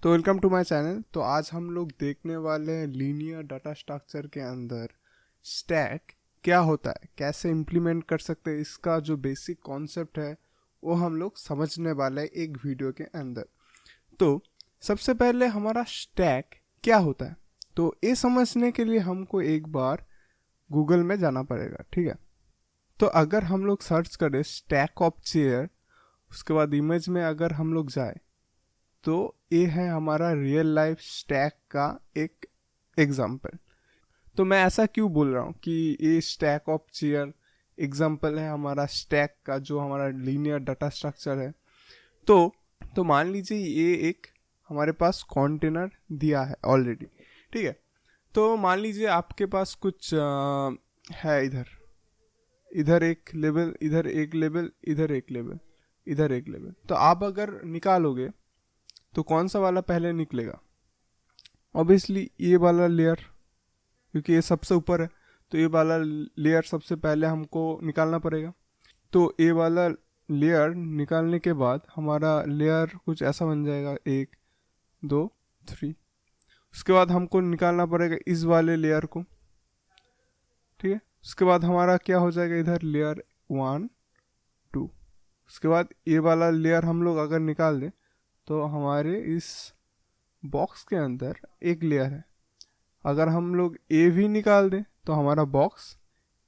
तो welcome to my channel. तो आज हम लोग देखने वाले हैं लीनियर डाटा स्ट्रक्चर के अंदर स्टैक क्या होता है, कैसे इम्प्लीमेंट कर सकते हैं, इसका जो बेसिक कॉन्सेप्ट है वो हम लोग समझने वाले हैं एक वीडियो के अंदर। तो सबसे पहले हमारा स्टैक क्या होता है, तो ये समझने के लिए हमको एक बार गूगल में जाना पड़ेगा। ठीक है, तो अगर हम लोग सर्च करें स्टैक ऑफ चेयर, उसके बाद इमेज में अगर हम लोग जाए तो ये है हमारा रियल लाइफ स्टैक का एक एग्जाम्पल। तो मैं ऐसा क्यों बोल रहा हूँ कि ये स्टैक ऑफ चेयर एग्जाम्पल है हमारा स्टैक का, जो हमारा लीनियर डाटा स्ट्रक्चर है। तो मान लीजिए ये एक हमारे पास कंटेनर दिया है ऑलरेडी। ठीक है, तो मान लीजिए आपके पास कुछ है, इधर एक लेवल, इधर एक लेवल, इधर एक लेवल, इधर एक लेवल। तो आप अगर निकालोगे तो कौन सा वाला पहले निकलेगा? ऑब्वियसली ये वाला लेयर, क्योंकि ये सबसे ऊपर है, तो ये वाला लेयर सबसे पहले हमको निकालना पड़ेगा। तो ये वाला लेयर निकालने के बाद हमारा लेयर कुछ ऐसा बन जाएगा, 1 2 3। उसके बाद हमको निकालना पड़ेगा इस वाले लेयर को। ठीक है, उसके बाद हमारा क्या हो जाएगा, इधर लेयर 1 2। उसके बाद ये वाला लेयर हम लोग अगर निकाल दें तो हमारे इस बॉक्स के अंदर एक लेयर है। अगर हम लोग ए भी निकाल दें तो हमारा बॉक्स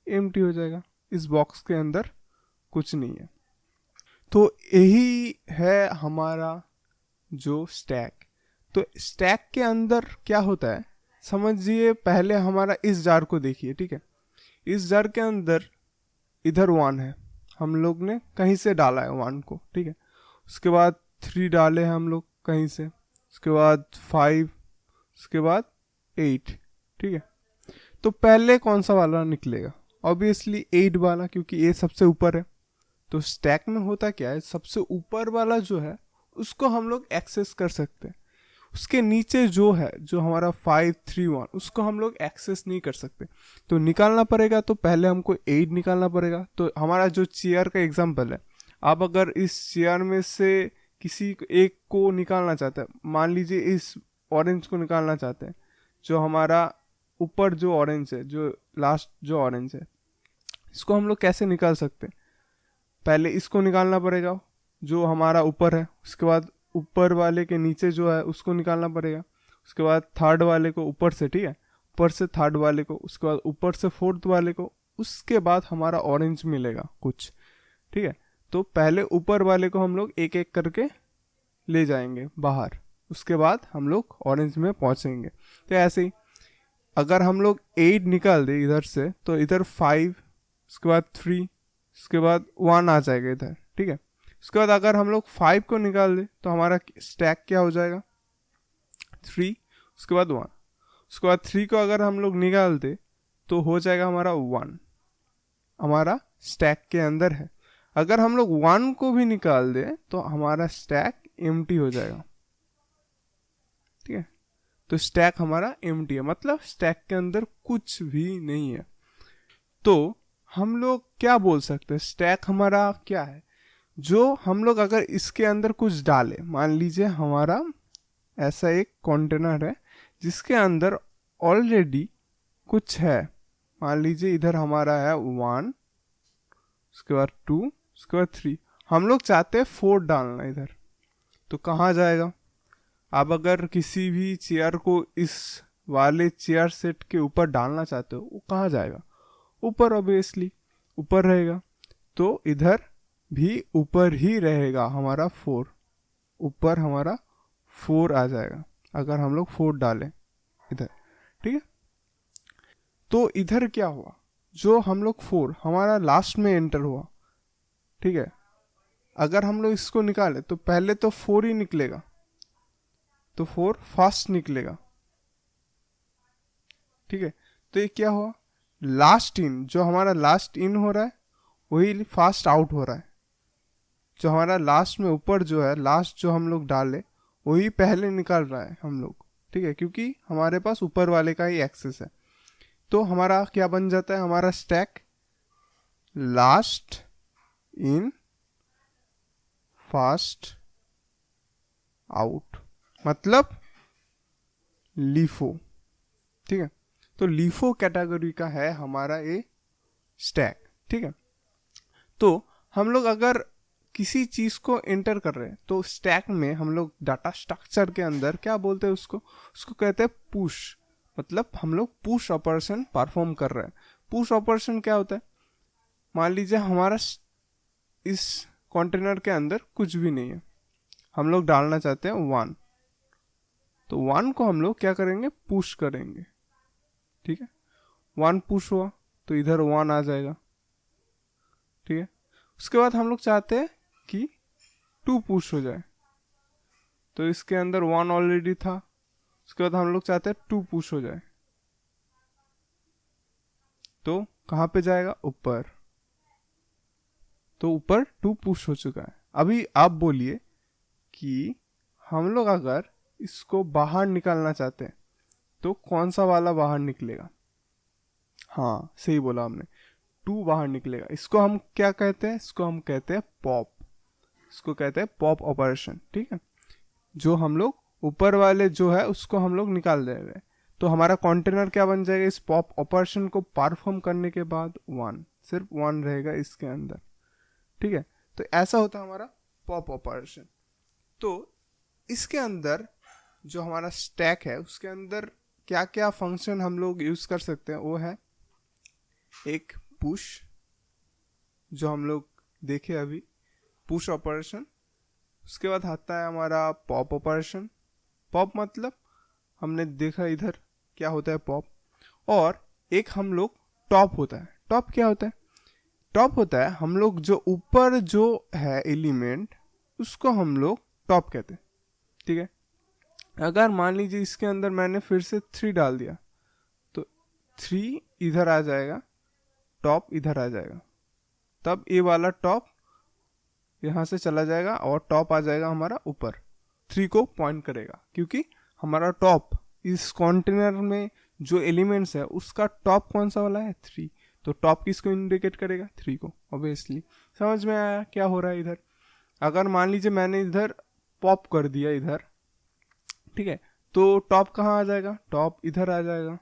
एम्प्टी हो जाएगा, इस बॉक्स के अंदर कुछ नहीं है। तो यही है हमारा जो स्टैक। तो स्टैक के अंदर क्या होता है समझिए। पहले हमारा इस जार को देखिए। ठीक है, इस जार के अंदर इधर 1 है, हम लोग ने कहीं से डाला है 1 को। ठीक है, उसके बाद 3 डाले हैं हम लोग कहीं से, उसके बाद 5, उसके बाद 8। ठीक है, तो पहले कौन सा वाला निकलेगा? ऑब्वियसली 8 वाला, क्योंकि ये सबसे ऊपर है। तो स्टैक में होता क्या है, सबसे ऊपर वाला जो है उसको हम लोग एक्सेस कर सकते हैं। उसके नीचे जो है, जो हमारा 5 3 1, उसको हम लोग एक्सेस नहीं कर सकते। तो निकालना पड़ेगा, तो पहले हमको 8 निकालना पड़ेगा। तो हमारा जो चेयर का एग्जाम्पल है, आप अगर इस चेयर में से किसी एक को निकालना चाहते हैं, मान लीजिए इस ऑरेंज को निकालना चाहते हैं, जो हमारा ऊपर जो ऑरेंज है, जो लास्ट जो ऑरेंज है, इसको हम लोग कैसे निकाल सकते हैं? पहले इसको निकालना पड़ेगा जो हमारा ऊपर है, उसके बाद ऊपर वाले के नीचे जो है उसको निकालना पड़ेगा, उसके बाद थर्ड वाले को ऊपर से। ठीक है, ऊपर से थर्ड वाले को, उसके बाद ऊपर से फोर्थ वाले को, उसके बाद हमारा ऑरेंज मिलेगा कुछ। ठीक है, तो पहले ऊपर वाले को हम लोग एक एक करके ले जाएंगे बाहर, उसके बाद हम लोग ऑरेंज में पहुंचेंगे। तो ऐसे ही अगर हम लोग 8 निकाल दे इधर से, तो इधर 5, उसके बाद 3, उसके बाद 1 आ जाएगा इधर। ठीक है, उसके बाद अगर हम लोग 5 को निकाल दे तो हमारा स्टैक क्या हो जाएगा, 3, उसके बाद 1। उसके बाद 3 को अगर हम लोग निकाल दे तो हो जाएगा हमारा 1, हमारा स्टैक के अंदर है। अगर हम लोग 1 को भी निकाल दे तो हमारा स्टैक एम्प्टी हो जाएगा। ठीक है, तो स्टैक हमारा एम्प्टी है, मतलब स्टैक के अंदर कुछ भी नहीं है। तो हम लोग क्या बोल सकते हैं, स्टैक हमारा क्या है? जो हम लोग अगर इसके अंदर कुछ डाले, मान लीजिए हमारा ऐसा एक कंटेनर है जिसके अंदर ऑलरेडी कुछ है। मान लीजिए इधर हमारा है 1, उसके बाद 2, उसके बाद 3। हम लोग चाहते हैं 4 डालना इधर, तो कहाँ जाएगा? आप अगर किसी भी चेयर को इस वाले चेयर सेट के ऊपर डालना चाहते हो, वो कहाँ जाएगा? ऊपर, ऑब्वियसली ऊपर रहेगा। तो इधर भी ऊपर ही रहेगा हमारा 4, ऊपर हमारा 4 आ जाएगा अगर हम लोग 4 डालें इधर। ठीक है, तो इधर क्या हुआ, जो हम लोग 4 हमारा लास्ट में एंटर हुआ। ठीक है, अगर हम लोग इसको निकाले तो पहले तो 4 ही निकलेगा, तो 4 फास्ट निकलेगा। ठीक है, तो ये क्या हुआ, लास्ट इन, जो हमारा लास्ट इन हो रहा है वही फास्ट आउट हो रहा है। जो हमारा लास्ट में ऊपर जो है, लास्ट जो हम लोग डाले वही पहले निकाल रहा है हम लोग। ठीक है, क्योंकि हमारे पास ऊपर वाले का ही एक्सेस है। तो हमारा क्या बन जाता है, हमारा stack last in fast out. मतलब लीफो, ठीक है। तो लीफो कैटेगरी का है हमारा ये स्टैक, ठीक है। तो हम लोग अगर किसी चीज को एंटर कर रहे हैं तो स्टैक में हम लोग डाटा स्ट्रक्चर के अंदर क्या बोलते हैं उसको, उसको कहते हैं पुश। मतलब हम लोग पुश ऑपरेशन परफॉर्म कर रहे हैं। पुश ऑपरेशन क्या होता है, मान लीजिए हमारा इस कंटेनर के अंदर कुछ भी नहीं है, हम लोग डालना चाहते हैं 1, तो 1 को हम लोग क्या करेंगे, पुश करेंगे, ठीक है। 1 पुश हुआ तो इधर 1 आ जाएगा, ठीक है। उसके बाद हम लोग चाहते हैं कि 2 पुश हो जाए, तो इसके अंदर 1 ऑलरेडी था। उसके बाद हम लोग चाहते हैं 2 पुश हो जाए, तो कहाँ पे जाएगा, ऊपर। तो ऊपर 2 पुश हो चुका है। अभी आप बोलिए कि हम लोग अगर इसको बाहर निकालना चाहते हैं तो कौन सा वाला बाहर निकलेगा। हाँ सही बोला हमने, 2 बाहर निकलेगा। इसको हम क्या कहते हैं, इसको हम कहते हैं पॉप, इसको कहते हैं पॉप ऑपरेशन, ठीक है। जो हम लोग ऊपर वाले जो है उसको हम लोग निकाल दे रहे हैं, तो हमारा कंटेनर क्या बन जाएगा, इस पॉप ऑपरेशन को परफॉर्म करने के बाद 1, सिर्फ 1 रहेगा इसके अंदर, ठीक है। तो ऐसा होता है हमारा पॉप ऑपरेशन। तो इसके अंदर जो हमारा स्टैक है उसके अंदर क्या क्या फंक्शन हम लोग यूज कर सकते हैं, वो है एक पुश, जो हम लोग देखे अभी, पुश ऑपरेशन। उसके बाद आता है हमारा पॉप ऑपरेशन। पॉप मतलब हमने देखा इधर क्या होता है पॉप। और एक हम लोग टॉप होता है। टॉप क्या होता है, टॉप होता है हम लोग जो ऊपर जो है एलिमेंट उसको हम लोग टॉप कहते हैं, ठीक है। अगर मान लीजिए इसके अंदर मैंने फिर से 3 डाल दिया तो 3 इधर आ जाएगा, टॉप इधर आ जाएगा, तब ये वाला टॉप यहाँ से चला जाएगा और टॉप आ जाएगा हमारा ऊपर, 3 को पॉइंट करेगा, क्योंकि हमारा टॉप इस कंटेनर में जो एलिमेंट्स है उसका टॉप कौन सा वाला है, 3। तो टॉप किसको इंडिकेट करेगा, 3 को, ऑब्वियसली। समझ में आया क्या हो रहा है इधर। अगर मान लीजिए मैंने इधर पॉप कर दिया इधर, ठीक है, तो टॉप कहाँ आ जाएगा, टॉप इधर आ जाएगा,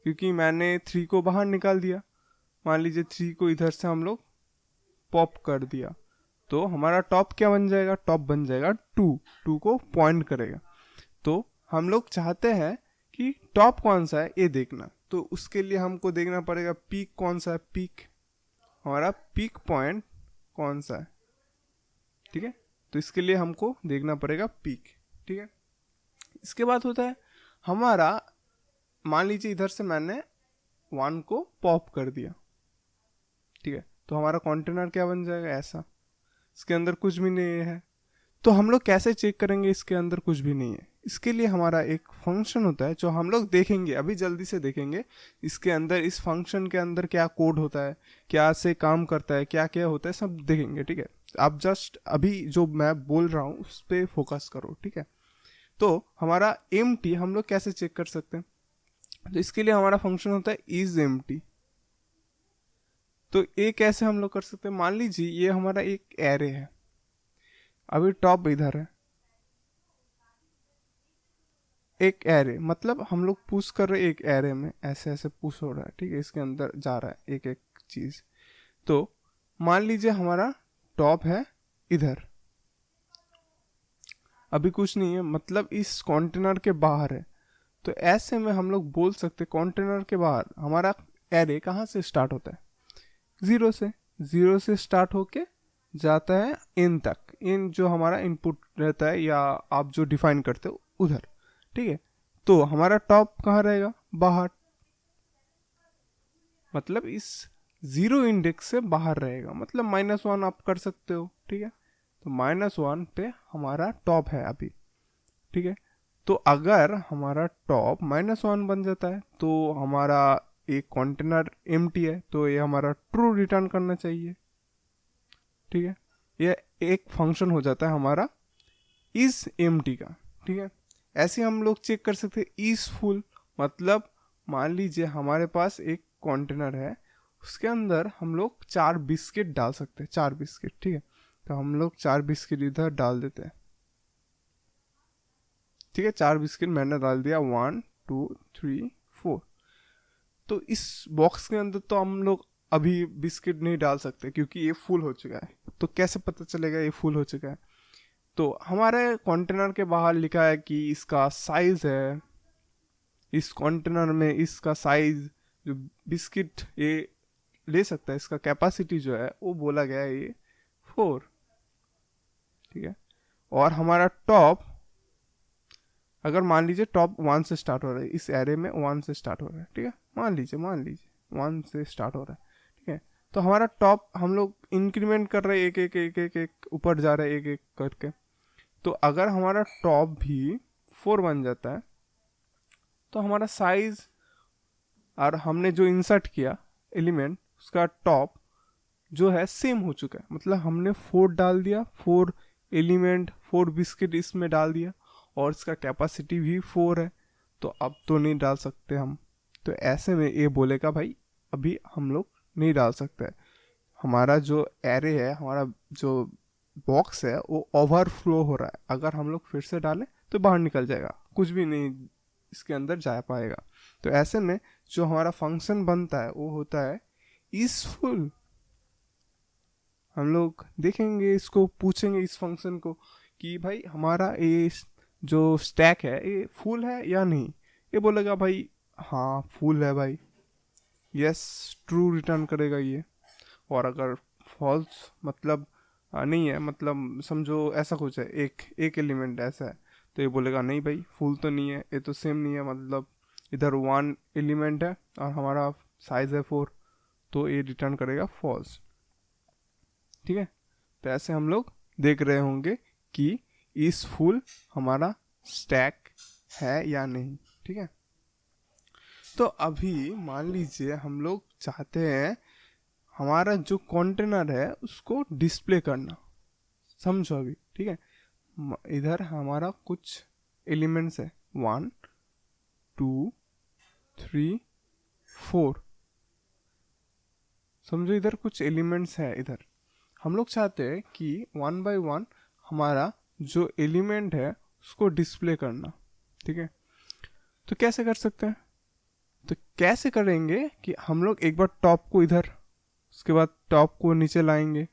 क्योंकि मैंने 3 को बाहर निकाल दिया। मान लीजिए 3 को इधर से हम लोग पॉप कर दिया, तो हमारा टॉप क्या बन जाएगा, टॉप बन जाएगा 2 को पॉइंट करेगा। तो हम लोग चाहते हैं कि टॉप कौन सा है ये देखना, तो उसके लिए हमको देखना पड़ेगा पीक कौन सा है, पीक हमारा पीक पॉइंट कौन सा है, ठीक है। तो इसके लिए हमको देखना पड़ेगा पीक, ठीक है। इसके बाद होता है हमारा, मान लीजिए इधर से मैंने 1 को पॉप कर दिया, ठीक है, तो हमारा कंटेनर क्या बन जाएगा, ऐसा, इसके अंदर कुछ भी नहीं है। तो हम लोग कैसे चेक करेंगे इसके अंदर कुछ भी नहीं है, इसके लिए हमारा एक फंक्शन होता है जो हम लोग देखेंगे, अभी जल्दी से देखेंगे इसके अंदर, इस फंक्शन के अंदर क्या कोड होता है, क्या से काम करता है, क्या क्या होता है, सब देखेंगे, ठीक है। आप जस्ट अभी जो मैं बोल रहा हूँ उस पर फोकस करो, ठीक है। तो हमारा एम्प्टी हम लोग कैसे चेक कर सकते हैं, तो इसके लिए हमारा फंक्शन होता है इज एम्प्टी। तो ये कैसे हम लोग कर सकते हैं, मान लीजिए ये हमारा एक एरे है, अभी टॉप इधर है, एक एरे मतलब हम लोग पुश कर रहे हैं एक एरे में, ऐसे ऐसे पुश हो रहा है, ठीक है, इसके अंदर जा रहा है एक एक चीज। तो मान लीजिए हमारा टॉप है इधर, अभी कुछ नहीं है, मतलब इस कंटेनर के बाहर है। तो ऐसे में हम लोग बोल सकते कंटेनर के बाहर हमारा एरे कहाँ से स्टार्ट होता है, 0 से, 0 से स्टार्ट होके जाता है इन तक, इन जो हमारा इनपुट रहता है या आप जो डिफाइन करते हो उधर, ठीक है। तो हमारा टॉप कहाँ रहेगा, बाहर, मतलब इस 0 इंडेक्स से बाहर रहेगा, मतलब -1 आप कर सकते हो, ठीक है। तो -1 पे हमारा टॉप है अभी, ठीक है। तो अगर हमारा टॉप -1 बन जाता है तो हमारा एक कंटेनर एम्प्टी है, तो ये हमारा ट्रू रिटर्न करना चाहिए, ठीक है। ये एक फंक्शन हो जाता है हमारा इज एम्प्टी का, ठीक है। ऐसे हम लोग चेक कर सकते हैं इज फुल, मतलब मान लीजिए हमारे पास एक कंटेनर है, उसके अंदर हम लोग 4 बिस्किट डाल सकते हैं, 4 बिस्किट, ठीक है। तो हम लोग 4 बिस्किट इधर डाल देते हैं, ठीक है, 4 बिस्किट मैंने डाल दिया, 1 2 3 4। तो इस बॉक्स के अंदर तो हम लोग अभी बिस्किट नहीं डाल सकते क्योंकि ये फुल हो चुका है। तो कैसे पता चलेगा ये फुल हो चुका है? तो हमारे कंटेनर के बाहर लिखा है कि इसका साइज है, इस कंटेनर में इसका साइज जो बिस्किट ये ले सकता है, इसका कैपेसिटी जो है वो बोला गया है ये 4। ठीक है, और हमारा टॉप, अगर मान लीजिए टॉप 1 से स्टार्ट हो रहा है, इस एरे में 1 से स्टार्ट हो रहा है, ठीक है, मान लीजिए 1 से स्टार्ट हो रहा है, ठीक है। तो हमारा टॉप हम लोग इंक्रीमेंट कर रहे हैं, एक एक एक एक एक ऊपर जा रहा है एक एक करके। तो अगर हमारा टॉप भी 4 बन जाता है तो हमारा साइज और हमने जो इंसर्ट किया एलिमेंट उसका टॉप जो है सेम हो चुका है। मतलब हमने 4 डाल दिया, 4 एलिमेंट 4 बिस्किट इसमें डाल दिया और इसका कैपेसिटी भी 4 है, तो अब तो नहीं डाल सकते हम। तो ऐसे में ये बोलेगा भाई अभी हम लोग नहीं डाल सकते। हमारा जो एरे है, हमारा जो बॉक्स है वो ओवरफ्लो हो रहा है। अगर हम लोग फिर से डालें तो बाहर निकल जाएगा, कुछ भी नहीं इसके अंदर जा पाएगा। तो ऐसे में जो हमारा फंक्शन बनता है वो होता है इस फुल। हम लोग देखेंगे इसको, पूछेंगे इस फंक्शन को कि भाई हमारा ये जो स्टैक है ये फुल है या नहीं। ये बोलेगा भाई हाँ फुल है भाई, यस ट्रू रिटर्न करेगा ये। और अगर फॉल्स मतलब नहीं है, मतलब समझो ऐसा कुछ है, एक एलिमेंट ऐसा है, तो ये बोलेगा नहीं भाई फुल तो नहीं है, ये तो सेम नहीं है, मतलब इधर 1 एलिमेंट है और हमारा साइज है 4, तो ये रिटर्न करेगा फॉल्स। ठीक है, तो ऐसे हम लोग देख रहे होंगे कि इस फुल हमारा स्टैक है या नहीं। ठीक है, तो अभी मान लीजिए हम लोग चाहते हैं हमारा जो कंटेनर है उसको डिस्प्ले करना। समझो अभी, ठीक है, इधर हमारा कुछ एलिमेंट्स है 1 2 3 4। समझो इधर कुछ एलिमेंट्स है, इधर हम लोग चाहते हैं कि 1 बाय 1 हमारा जो एलिमेंट है उसको डिस्प्ले करना। ठीक है, तो कैसे कर सकते हैं? तो कैसे करेंगे कि हम लोग एक बार टॉप को इधर, उसके बाद टॉप को नीचे लाएंगे,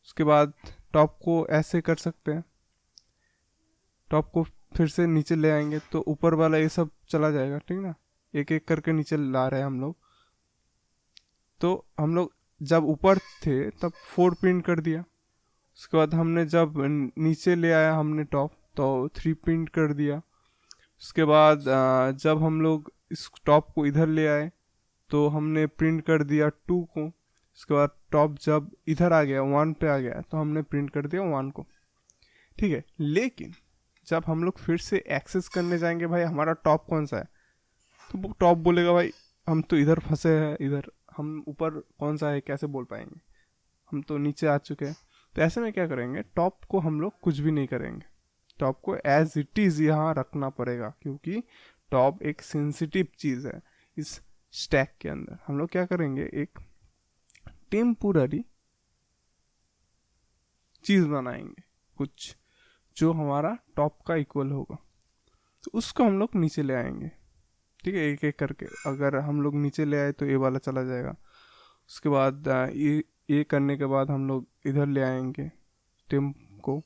उसके बाद टॉप को ऐसे कर सकते हैं, टॉप को फिर से नीचे ले आएंगे तो ऊपर वाला ये सब चला जाएगा। ठीक ना, एक एक करके नीचे ला रहे हैं हम लोग। तो हम लोग जब ऊपर थे तब 4 प्रिंट कर दिया, उसके बाद हमने जब नीचे ले आया हमने टॉप तो 3 प्रिंट कर दिया। उसके बाद जब हम लोग इस टॉप को इधर ले आए तो हमने प्रिंट कर दिया 2 को। उसके बाद टॉप जब इधर आ गया 1 पे आ गया तो हमने प्रिंट कर दिया 1 को। ठीक है, लेकिन जब हम लोग फिर से एक्सेस करने जाएंगे भाई हमारा टॉप कौन सा है, तो वो टॉप बोलेगा भाई हम तो इधर फंसे हैं, इधर हम ऊपर कौन सा है कैसे बोल पाएंगे, हम तो नीचे आ चुके हैं। तो ऐसे में क्या करेंगे, टॉप को हम लोग कुछ भी नहीं करेंगे, टॉप को एज इट इज़ यहाँ रखना पड़ेगा, क्योंकि टॉप एक सेंसिटिव चीज़ है। इस स्टैक के अंदर हम लोग क्या करेंगे, एक टेम्पोररी चीज़ बनाएंगे कुछ जो हमारा टॉप का इक्वल होगा, तो उसको हम लोग नीचे ले आएंगे। ठीक है, एक एक करके अगर हम लोग नीचे ले आए तो ये वाला चला जाएगा। उसके बाद ये करने के बाद हम लोग इधर ले आएंगे टेम्प को,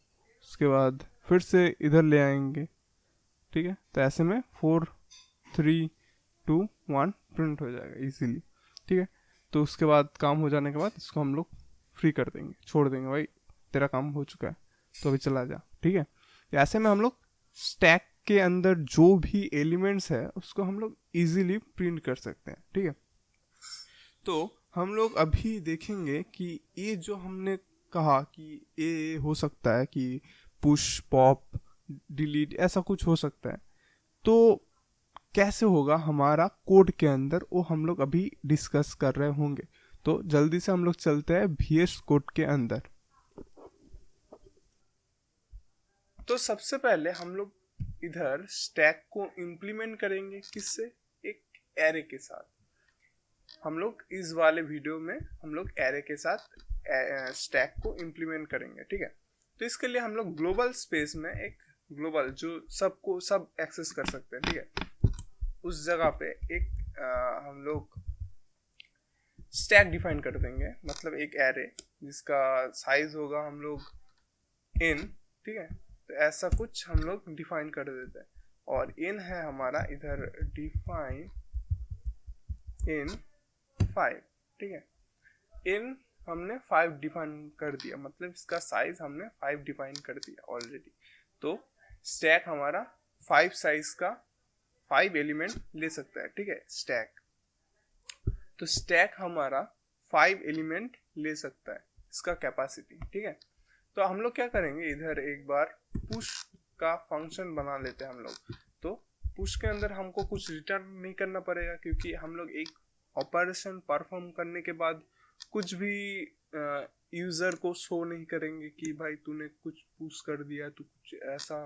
उसके बाद फिर से इधर ले आएंगे। ठीक है, तो ऐसे में 4 3 2 1 प्रिंट हो जाएगा इजीली। ठीक है, तो उसके बाद काम हो जाने के बाद इसको हम लोग फ्री कर देंगे, छोड़ देंगे, भाई तेरा काम हो चुका है तो अभी चला जा। ठीक है, ऐसे में हम लोग स्टैक के अंदर जो भी एलिमेंट्स है उसको हम लोग इजीली प्रिंट कर सकते हैं। ठीक है, तो हम लोग अभी देखेंगे कि ये जो हमने कहा कि ये हो सकता है कि पुश पॉप डिलीट ऐसा कुछ हो सकता है, तो कैसे होगा हमारा कोड के अंदर वो हम लोग अभी डिस्कस कर रहे होंगे। तो जल्दी से हम लोग चलते हैं VS कोड के अंदर। तो सबसे पहले हम लोग इधर स्टैक को इम्प्लीमेंट करेंगे, किससे, एक एरे के साथ। हम लोग इस वाले वीडियो में हम लोग एरे के साथ स्टैक को इम्प्लीमेंट करेंगे। ठीक है, तो इसके लिए हम लोग ग्लोबल स्पेस में एक ग्लोबल जो सबको सब एक्सेस कर सकते हैं, ठीक है, उस जगह पे एक हम लोग स्टैक डिफाइन कर देंगे, मतलब एक एरे जिसका साइज होगा हम लोग n, ठीक है, तो ऐसा कुछ हम लोग डिफाइन कर देते हैं। और n है हमारा इधर डिफाइन n 5, ठीक है, n हमने 5 डिफाइन कर दिया, मतलब इसका साइज हमने 5 डिफाइन कर दिया ऑलरेडी। तो स्टैक हमारा 5 साइज का 5 एलिमेंट ले सकता है, ठीक है, स्टैक। तो स्टैक हमारा 5 एलिमेंट ले सकता है, इसका कैपेसिटी, ठीक है। तो हम लोग क्या करेंगे, इधर एक बार पुश का फंक्शन बना लेते हैं हम लोग। तो पुश के अंदर हमको कुछ रिटर्न नहीं करना पड़ेगा, क्योंकि हम लोग एक ऑपरेशन परफॉर्म करने के बाद कुछ भी यूजर को शो नहीं करेंगे कि भाई तूने कुछ पुश कर दिया, तो कुछ ऐसा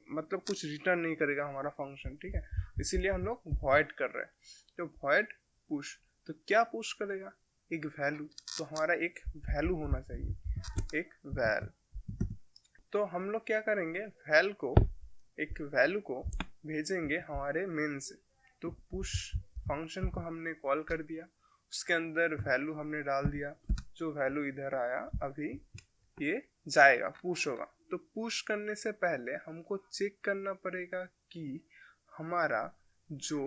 मतलब कुछ रिटर्न नहीं करेगा हमारा फंक्शन, ठीक है। इसीलिए हम लोग वॉइड कर रहे हैं। तो वॉइड पुश, तो क्या पुश करेगा, एक वैल्यू। तो हमारा एक वैल्यू होना चाहिए, एक वैल। तो हम लोग क्या करेंगे, एक वैल्यू को भेजेंगे हमारे मेन से। तो पुश फंक्शन को हमने कॉल कर दिया, उसके अंदर वैल्यू हमने डाल दिया, जो वैल्यू इधर आया अभी ये जाएगा, पुश होगा। तो पुश करने से पहले हमको चेक करना पड़ेगा कि हमारा जो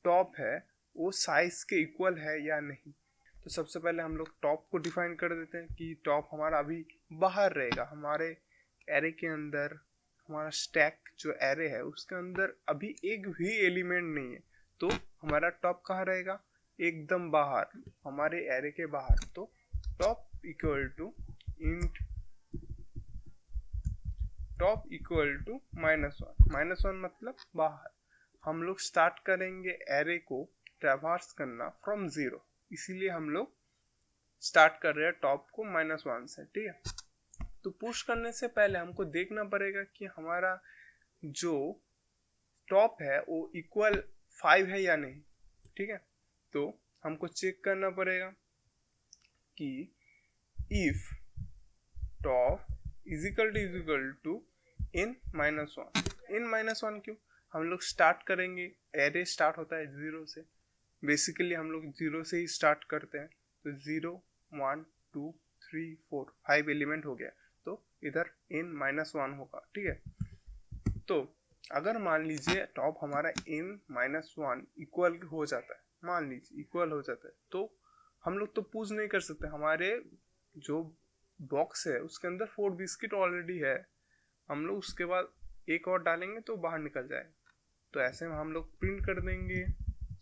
टॉप है वो साइज के इक्वल है या नहीं। तो सबसे पहले हम लोग टॉप को डिफाइन कर देते हैं कि टॉप हमारा अभी बाहर रहेगा, हमारे एरे के अंदर। हमारा स्टैक जो एरे है उसके अंदर अभी एक भी एलिमेंट नहीं है, तो हमारा टॉप कहाँ रहेगा, एकदम बाहर, हमारे एरे के बाहर। तो top equal to int top equal to -1 मतलब बाहर। हम लोग स्टार्ट करेंगे एरे को ट्रैवर्स करना फ्रॉम 0, इसीलिए हम लोग स्टार्ट कर रहे हैं टॉप को -1 से, ठीक है। तो पुश करने से पहले हमको देखना पड़ेगा कि हमारा जो टॉप है वो इक्वल 5 है या नहीं, ठीक है। तो हमको चेक करना पड़ेगा कि if top is equal to n -1 क्यों, हम लोग स्टार्ट करेंगे, एरे स्टार्ट होता है 0 से, बेसिकली हम लोग 0 से ही स्टार्ट करते हैं। तो 0 1 2 3 4 5 एलिमेंट हो गया, तो इधर n -1 होगा, ठीक है। तो अगर मान लीजिए टॉप हमारा n -1 इक्वल हो जाता है, मान लीजिए इक्वल हो जाता है, तो हम लोग तो पुश नहीं कर सकते, हमारे जो बॉक्स है उसके अंदर 4 बिस्किट ऑलरेडी है, हम लोग उसके बाद एक और डालेंगे तो बाहर निकल जाएगा। तो ऐसे में हम लोग प्रिंट कर देंगे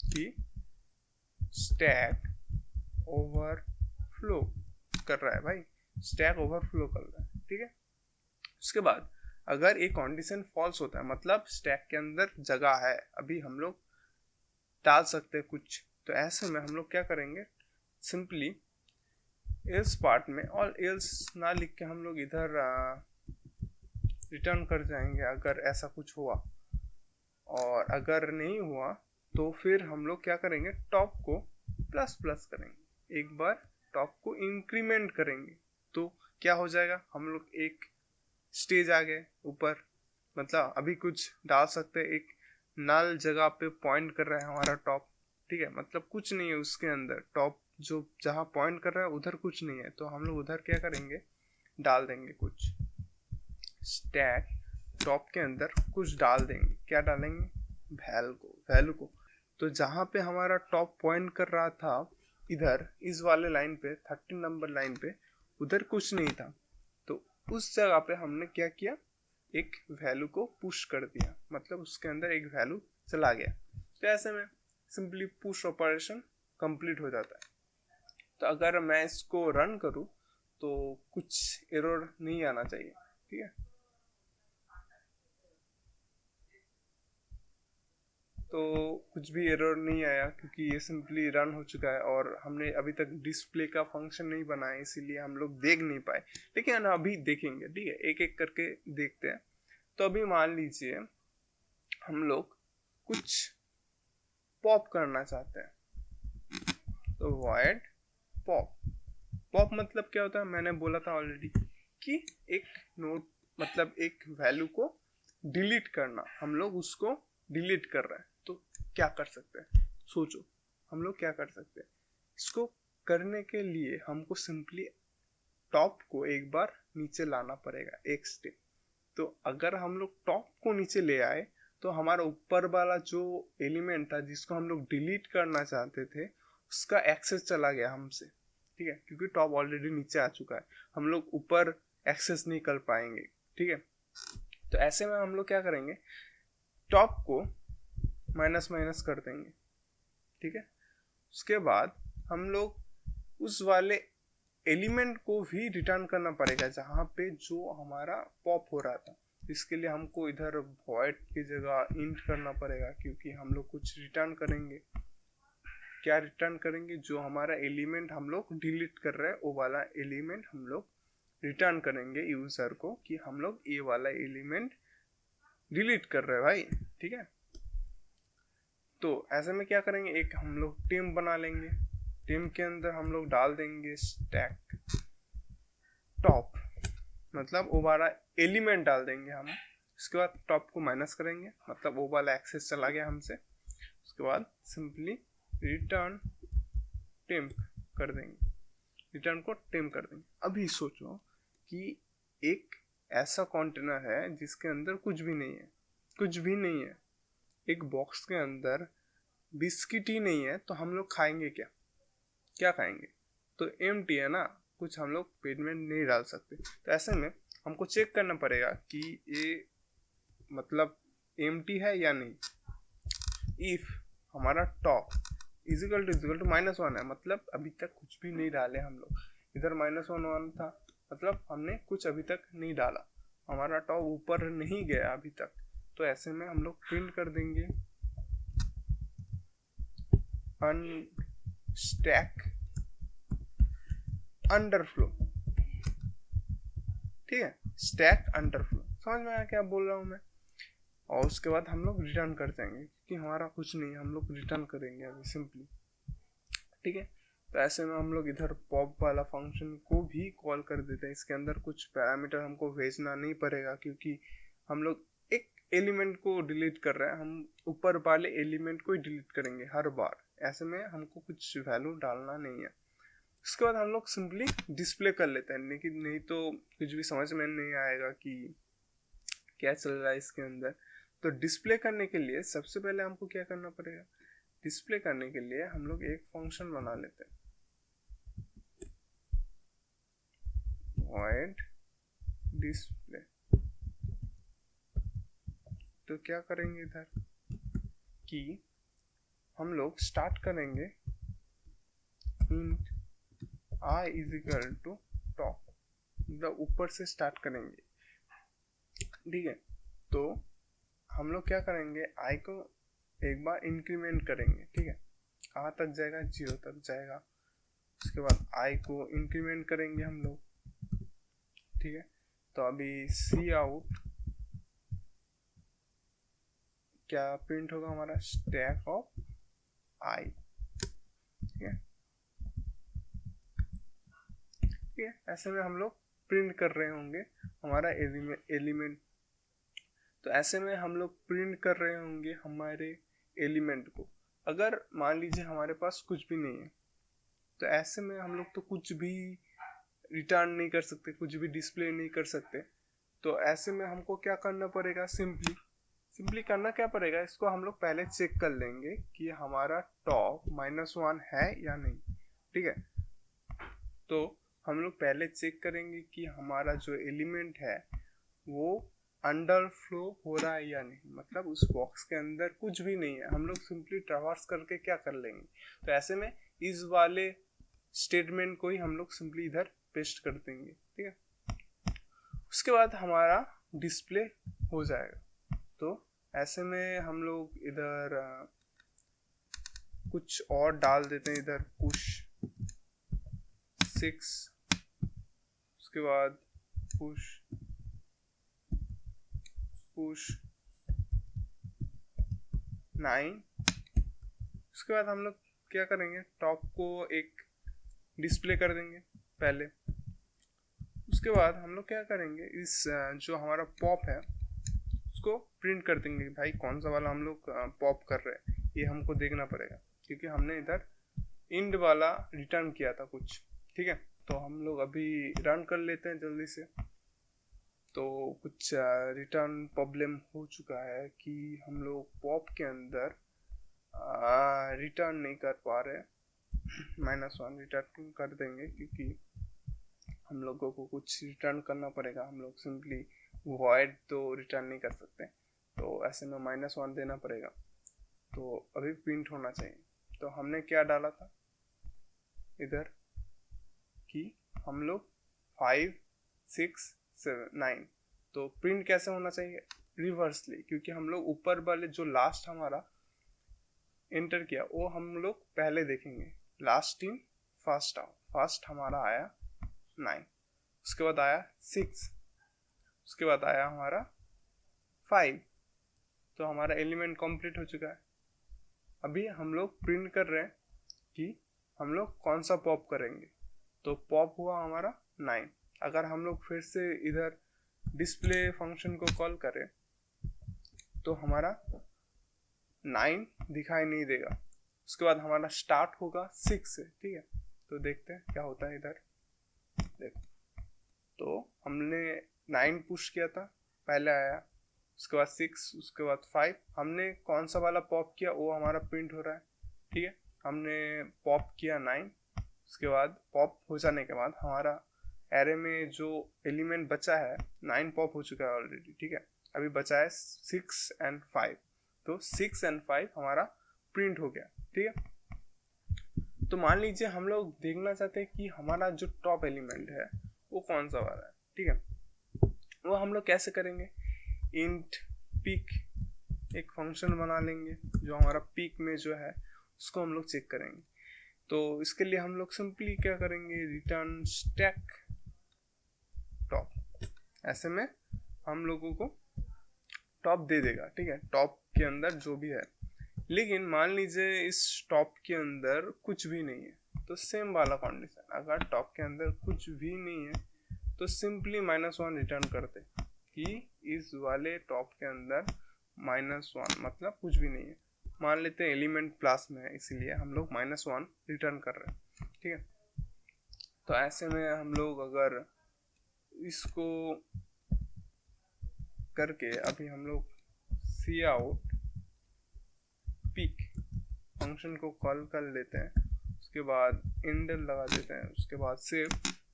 कि स्टैक ओवरफ्लो कर रहा है, भाई स्टैक ओवरफ्लो कर रहा है, ठीक है। उसके बाद अगर एक कंडीशन फॉल्स होता है, मतलब स्टैक के अंदर जगह है, अभी हम लोग डाल सकते हैं कुछ, तो ऐसे में हम लोग क्या करेंगे, सिंपली एल्स पार्ट में और एल्स ना लिख के हम लोग इधर रिटर्न कर जाएंगे अगर ऐसा कुछ हुआ। और अगर नहीं हुआ तो फिर हम लोग क्या करेंगे, टॉप को प्लस करेंगे, एक बार टॉप को इंक्रीमेंट करेंगे, तो क्या हो जाएगा, हम लोग एक स्टेज आ गए ऊपर, मतलब अभी कुछ डाल सकते हैं, एक नल जगह पे पॉइंट कर रहा है हमारा टॉप, ठीक है, मतलब कुछ नहीं है उसके अंदर, टॉप जो जहाँ पॉइंट कर रहा है उधर कुछ नहीं है, तो हम लोग उधर क्या करेंगे, डाल देंगे कुछ, स्टैक टॉप के अंदर कुछ डाल देंगे, क्या डालेंगे, वैल्यू को। तो जहाँ पे हमारा टॉप पॉइंट कर रहा था इधर इस वाले लाइन पे 13 नंबर लाइन पे, उधर कुछ नहीं था, तो उस जगह पे हमने क्या किया, एक वैल्यू को पुश कर दिया, मतलब उसके अंदर एक वैल्यू चला गया। तो ऐसे में सिंपली पुश ऑपरेशन कंप्लीट हो जाता है। तो अगर मैं इसको रन करूँ तो कुछ एरर नहीं आना चाहिए, ठीक है। तो कुछ भी एरर नहीं आया क्योंकि ये सिंपली रन हो चुका है, और हमने अभी तक डिस्प्ले का फंक्शन नहीं बनाया, इसीलिए हम लोग देख नहीं पाए, लेकिन अभी देखेंगे, ठीक है, एक एक करके देखते हैं। तो अभी मान लीजिए हम लोग कुछ पॉप करना चाहते हैं, तो void पॉप मतलब क्या होता है, मैंने बोला था ऑलरेडी कि एक नोट मतलब एक वैल्यू को डिलीट करना, हम लोग उसको डिलीट कर रहे हैं, तो क्या कर सकते हैं? सोचो हम लोग क्या कर सकते हैं। इसको करने के लिए हमको सिंपली टॉप को एक बार नीचे लाना पड़ेगा, एक स्टेप। तो अगर हम लोग टॉप को नीचे ले आए तो हमारा ऊपर वाला जो एलिमेंट था जिसको हम लोग डिलीट करना चाहते थे उसका एक्सेस चला गया हमसे, ठीक है, क्योंकि टॉप ऑलरेडी नीचे आ चुका है, हम लोग ऊपर एक्सेस नहीं कर पाएंगे, ठीक है। तो ऐसे में हम लोग क्या करेंगे, टॉप को माइनस माइनस कर देंगे, ठीक है। उसके बाद हम लोग उस वाले एलिमेंट को भी रिटर्न करना पड़ेगा जहाँ पे जो हमारा पॉप हो रहा था। इसके लिए हमको इधर वॉइड की जगह इंट करना पड़ेगा, क्योंकि हम लोग कुछ रिटर्न करेंगे। क्या रिटर्न करेंगे? जो हमारा एलिमेंट हम लोग डिलीट कर रहे हैं वो वाला एलिमेंट हम लोग रिटर्न करेंगे यूजर को, कि हम लोग ये वाला एलिमेंट डिलीट कर रहे हैं भाई, ठीक है। तो ऐसे में क्या करेंगे, एक हम लोग टेम बना लेंगे, टेम के अंदर हम लोग डाल देंगे स्टैक टॉप, मतलब वो वाला एलिमेंट डाल देंगे हम। उसके बाद टॉप को माइनस करेंगे, मतलब वो वाला एक्सेस चला गया हमसे। उसके बाद सिंपली रिटर्न टेम्प कर देंगे, रिटर्न को टेम्प कर देंगे। अभी सोचो कि एक ऐसा कंटेनर है जिसके अंदर कुछ भी नहीं है, कुछ भी नहीं है, एक बॉक्स के अंदर बिस्किट ही नहीं है, तो हम लोग खाएंगे क्या? क्या खाएंगे? तो एम्प्टी है ना, कुछ हम लोग पेट में नहीं डाल सकते। तो ऐसे में हमको चेक करना पड़ेगा कि ये मतलब एम्प्टी है या नहीं। इफ हमारा टॉप इजिकल टू -1 है, मतलब अभी तक कुछ भी नहीं डाले हम लोग, इधर -1 था, मतलब हमने कुछ अभी तक नहीं डाला, हमारा टॉप ऊपर नहीं गया अभी तक। तो ऐसे में हम लोग प्रिंट कर देंगे अनस्टैक अंडरफ्लो, ठीक है, स्टैक अंडरफ्लो। समझ में आया क्या बोल रहा हूँ मैं? और उसके बाद हम लोग रिटर्न कर देंगे, क्योंकि हमारा कुछ नहीं, हम लोग रिटर्न करेंगे अभी सिंपली, ठीक है। तो ऐसे में हम लोग इधर पॉप वाला फंक्शन को भी कॉल कर देते हैं। इसके अंदर कुछ पैरामीटर हमको भेजना नहीं पड़ेगा, क्योंकि हम लोग एक एलिमेंट को डिलीट कर रहे हैं, हम ऊपर वाले एलिमेंट को ही डिलीट करेंगे हर बार। ऐसे में हमको कुछ वैल्यू डालना नहीं है। उसके बाद हम लोग सिंपली डिस्प्ले कर लेते हैं, लेकिन नहीं तो कुछ भी समझ में नहीं आएगा कि क्या चल रहा है इसके अंदर। तो डिस्प्ले करने के लिए सबसे पहले हमको क्या करना पड़ेगा, डिस्प्ले करने के लिए हम लोग एक फंक्शन बना लेते हैं, void display। तो क्या करेंगे इधर कि हम लोग स्टार्ट करेंगे int i is equal to top, मतलब ऊपर से स्टार्ट करेंगे, ठीक है। तो हम लोग क्या करेंगे, i को एक बार इंक्रीमेंट करेंगे, ठीक है, कहाँ तक जाएगा, 0 तक जाएगा। उसके बाद i को इंक्रीमेंट करेंगे हम लोग, ठीक है। तो अभी सी आउट क्या प्रिंट होगा हमारा, स्टैक ऑफ i, ठीक है, ठीक है। ऐसे में हम लोग प्रिंट कर रहे होंगे हमारा एलिमेंट। तो ऐसे में हम लोग प्रिंट कर रहे होंगे हमारे एलिमेंट को। अगर मान लीजिए हमारे पास कुछ भी नहीं है, तो ऐसे में हम लोग तो कुछ भी रिटर्न नहीं कर सकते, कुछ भी डिस्प्ले नहीं कर सकते। तो ऐसे में हमको क्या करना पड़ेगा, सिंपली करना क्या पड़ेगा, इसको हम लोग पहले चेक कर लेंगे कि हमारा टॉप -1 है या नहीं, ठीक है। तो हम लोग पहले चेक करेंगे कि हमारा जो एलिमेंट है वो अंडरफ्लो हो रहा है या नहीं, मतलब उस बॉक्स के अंदर कुछ भी नहीं है। हम लोग सिंपली ट्रावर्स करके क्या कर लेंगे, तो ऐसे में इस वाले स्टेटमेंट को ही हम लोग सिंपली इधर पेस्ट कर देंगे, ठीक है। उसके बाद हमारा डिस्प्ले हो जाएगा। तो ऐसे में हम लोग इधर कुछ और डाल देते हैं, इधर पुश 6, उसके बाद पुश 9। उसके बाद हम लोग क्या करेंगे, टॉप को एक डिस्प्ले कर देंगे पहले। उसके बाद हम लोग क्या करेंगे, इस जो हमारा पॉप है उसको उसको प्रिंट कर देंगे। भाई कौन सा वाला हम लोग पॉप कर रहे हैं ये हमको देखना पड़ेगा, क्योंकि हमने इधर इंड वाला रिटर्न किया था कुछ। ठीक है, तो हम लोग अभी रन कर लेते हैं जल्दी से। तो कुछ रिटर्न प्रॉब्लम हो चुका है कि हम लोग पॉप के अंदर रिटर्न नहीं कर पा रहे। -1 रिटर्न कर देंगे, क्योंकि हम लोगों को कुछ रिटर्न करना पड़ेगा। हम लोग सिंपली वॉइड तो रिटर्न नहीं कर सकते, तो ऐसे में -1 देना पड़ेगा। तो अभी प्रिंट होना चाहिए। तो हमने क्या डाला था इधर कि हम लोग 5, 6, 7, 9, तो प्रिंट कैसे होना चाहिए रिवर्सली, क्योंकि हम लोग ऊपर वाले जो लास्ट हमारा एंटर किया वो हम लोग पहले देखेंगे। Last in first out, first हमारा आया 9, उसके बाद आया 6, उसके बाद आया हमारा 5, तो हमारा एलिमेंट कंप्लीट हो चुका है। अभी हम लोग प्रिंट कर रहे हैं कि हम लोग कौन सा पॉप करेंगे। तो पॉप हुआ हमारा 9। अगर हम लोग फिर से इधर डिस्प्ले फंक्शन को कॉल करें तो हमारा 9 दिखाई नहीं देगा। उसके बाद हमारा स्टार्ट होगा 6 से। ठीक है, तो देखते हैं क्या होता है इधर। देखो, तो हमने 9 पुश किया था, पहले आया, उसके बाद 6, उसके बाद 5। हमने कौन सा वाला पॉप किया वो हमारा प्रिंट हो रहा है। ठीक है, हमने पॉप किया 9, उसके बाद पॉप हो जाने के बाद हमारा एरे में जो एलिमेंट बचा है 9 पॉप हो चुका है ऑलरेडी। ठीक है, अभी बचा है 6 और 5, तो 6 और 5 हमारा प्रिंट हो गया। ठीक है, तो मान लीजिए हम लोग देखना चाहते हैं कि हमारा जो टॉप एलिमेंट है वो कौन सा वाला है। ठीक है, वो हम लोग कैसे करेंगे, इंट पीक एक फंक्शन बना लेंगे जो हमारा पीक में जो है उसको हम लोग चेक करेंगे। तो इसके लिए हम लोग सिंपली क्या करेंगे, रिटर्न स्टैक टॉप, ऐसे में हम लोगों को टॉप दे देगा। ठीक है, टॉप के अंदर जो भी है, लेकिन मान लीजिए इस टॉप के अंदर कुछ भी नहीं है, तो सेम वाला कंडीशन, अगर टॉप के अंदर कुछ भी नहीं है तो सिंपली -1 रिटर्न करते कि इस वाले टॉप के अंदर -1 मतलब कुछ भी नहीं है। मान लेते हैं एलिमेंट प्लस में है, इसीलिए हम लोग -1 रिटर्न कर रहे हैं। ठीक है, तो ऐसे में हम लोग अगर इसको करके अभी हम लोग सी आउट पीक फंक्शन को कॉल कर लेते हैं, उसके बाद इंड लगा देते हैं, उसके बाद सेव।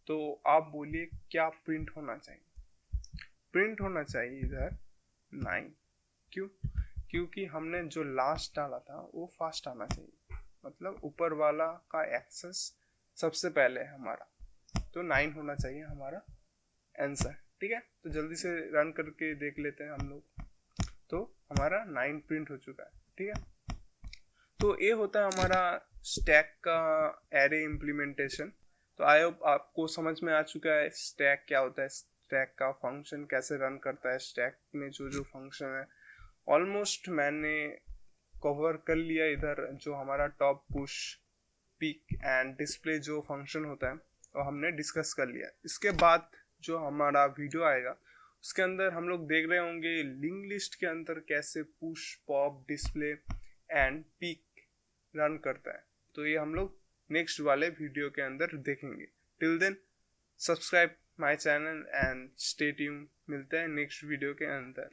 तो आप बोलिए क्या प्रिंट होना चाहिए। प्रिंट होना चाहिए इधर 9। क्यों, क्योंकि हमने जो लास्ट डाला था वो फास्ट आना चाहिए, मतलब ऊपर वाला का एक्सेस सबसे पहले है हमारा, तो 9 होना चाहिए हमारा आंसर। ठीक है, तो जल्दी से रन करके देख लेते हैं हम लोग। तो हमारा 9 प्रिंट हो चुका है। ठीक है, तो ये होता है हमारा स्टैक का एरे इम्प्लीमेंटेशन। तो आई होप आपको समझ में आ चुका है स्टैक क्या होता है, स्टैक का फंक्शन कैसे रन करता है, स्टैक में जो जो फंक्शन है ऑलमोस्ट मैंने कवर कर लिया। इधर जो हमारा top push peek and display जो फंक्शन होता है वो हमने डिस्कस कर लिया। इसके बाद जो हमारा वीडियो आएगा उसके अंदर हम लोग देख रहे होंगे लिंक लिस्ट के अंदर कैसे push pop display and peek run करता है। तो ये हम लोग नेक्स्ट वाले वीडियो के अंदर देखेंगे। Till then subscribe my channel and stay tune. मिलते हैं नेक्स्ट वीडियो के अंदर।